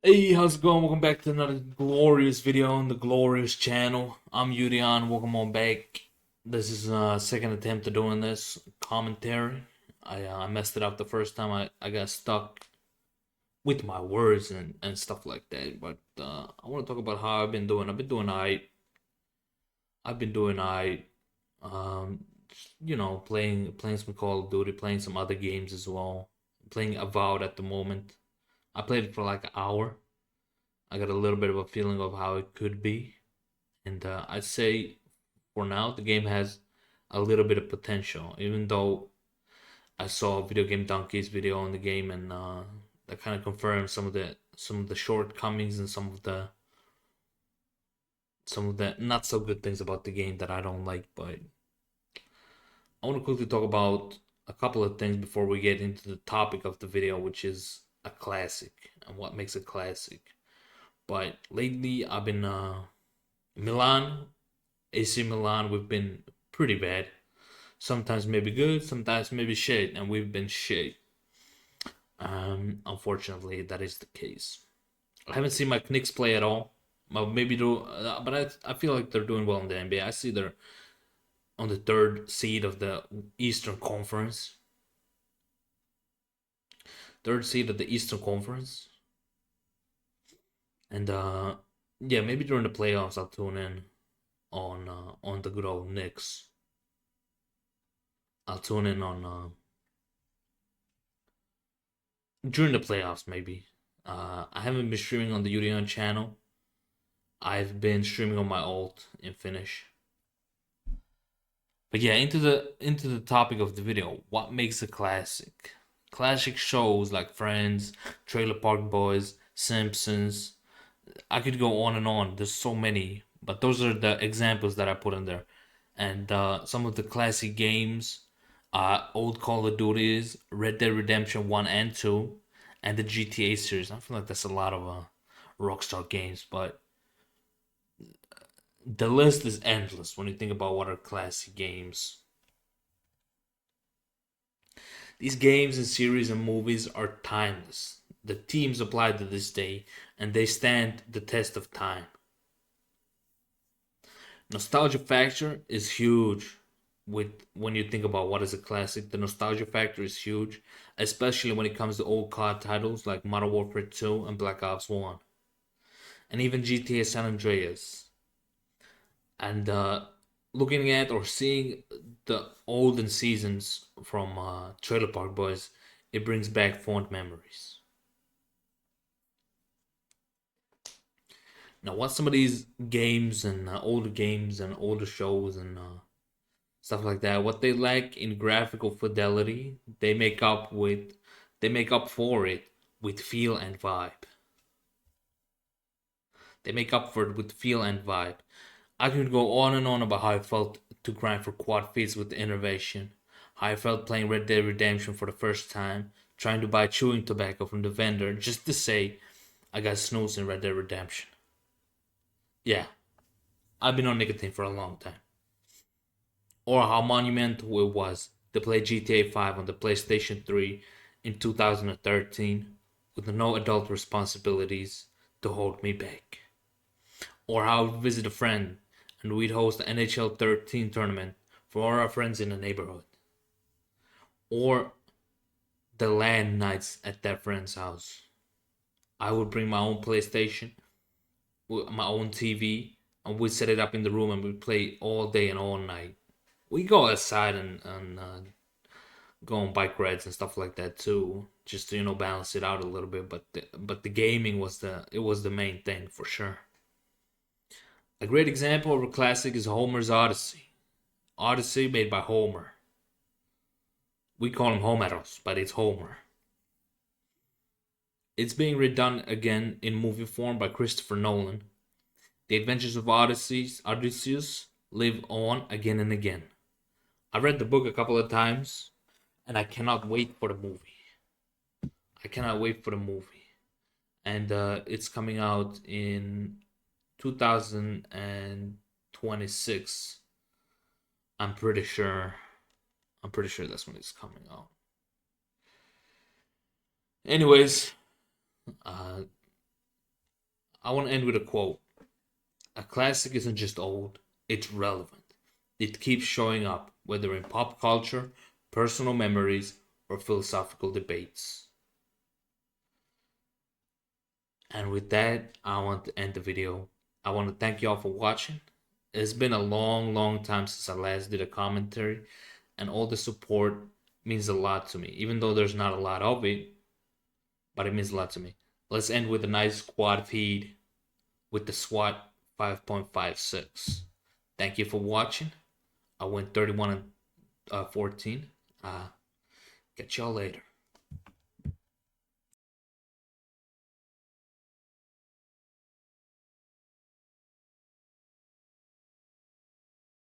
Hey, how's it going? Welcome back to another glorious video on the glorious channel. I'm Yudian. Welcome on back. This is second attempt at doing this commentary. I messed it up the first time. I got stuck with my words and stuff like that. But I want to talk about how I've been doing. I've been doing I. I've been doing I. Um, playing some Call of Duty, playing some other games as well. Playing Avowed at the moment. I played it for like an hour. I got a little bit of a feeling of how it could be. And I'd say for now, the game has a little bit of potential, even though I saw Video Game Donkey's video on the game, and that kind of confirmed some of the shortcomings and some of the not so good things about the game that I don't like. But I want to quickly talk about a couple of things before we get into the topic of the video, which is a classic and what makes a classic. But lately, I've been Milan, AC Milan, we've been pretty bad. Sometimes maybe good, sometimes maybe shit, and we've been shit. Unfortunately, that is the case. I haven't seen my Knicks play at all. Well, maybe do, but I feel like they're doing well in the NBA. I see they're on the third seed of the Eastern Conference. Third seed of the Eastern Conference, and yeah, maybe during the playoffs I'll tune in on the good old Knicks. I'll tune in on during the playoffs, maybe. I haven't been streaming on the Udon channel. I've been streaming on my alt in Finnish. But yeah, into the topic of the video. What makes a classic? Classic shows like Friends, Trailer Park Boys, Simpsons. I could go on and on. There's so many, but those are the examples that I put in there. And some of the classic games, old Call of Duties, Red Dead Redemption 1 and 2, and the GTA series. I feel like that's a lot of Rockstar games, but the list is endless when you think about what are classic games. These games and series and movies are timeless. The themes apply to this day, and they stand the test of time. Nostalgia factor is huge with when you think about what is a classic. The nostalgia factor is huge, especially when it comes to old COD titles like Modern Warfare 2 and Black Ops 1, and even GTA San Andreas. And looking at or seeing the olden seasons from Trailer Park Boys, it brings back fond memories. Now, what some of these games and older shows and stuff like that, what they lack in graphical fidelity, they make up for it with feel and vibe. They make up for it with feel and vibe. I could go on and on about how I felt to grind for quad feeds with the innovation, how I felt playing Red Dead Redemption for the first time, trying to buy chewing tobacco from the vendor just to say I got snooze in Red Dead Redemption. Yeah, I've been on nicotine for a long time. Or how monumental it was to play GTA 5 on the PlayStation 3 in 2013 with no adult responsibilities to hold me back. Or how I would visit a friend and we'd host the NHL 13 tournament for all our friends in the neighborhood. Or the LAN nights at that friend's house. I would bring my own PlayStation, my own TV, and we'd set it up in the room and we'd play all day and all night. We go outside and go on bike rides and stuff like that too, just to balance it out a little bit. But the gaming was the main thing for sure. A great example of a classic is Homer's Odyssey. Odyssey made by Homer. We call him Homeros, but it's Homer. It's being redone again in movie form by Christopher Nolan. The adventures of Odysseus live on again and again. I read the book a couple of times, and I cannot wait for the movie. I cannot wait for the movie, and it's coming out in 2026. I'm pretty sure. I'm pretty sure that's when it's coming out. Anyways, uh, I want to end with a quote. A classic isn't just old, it's relevant. It keeps showing up, whether in pop culture, personal memories, or philosophical debates. And with that, I want to end the video. I want to thank you all for watching. It's been a long, long time since I last did a commentary, and all the support means a lot to me, even though there's not a lot of it, but it means a lot to me. Let's end with a nice quad feed with the SWAT 5.56. Thank you for watching. I went 31 and 14. Catch y'all later.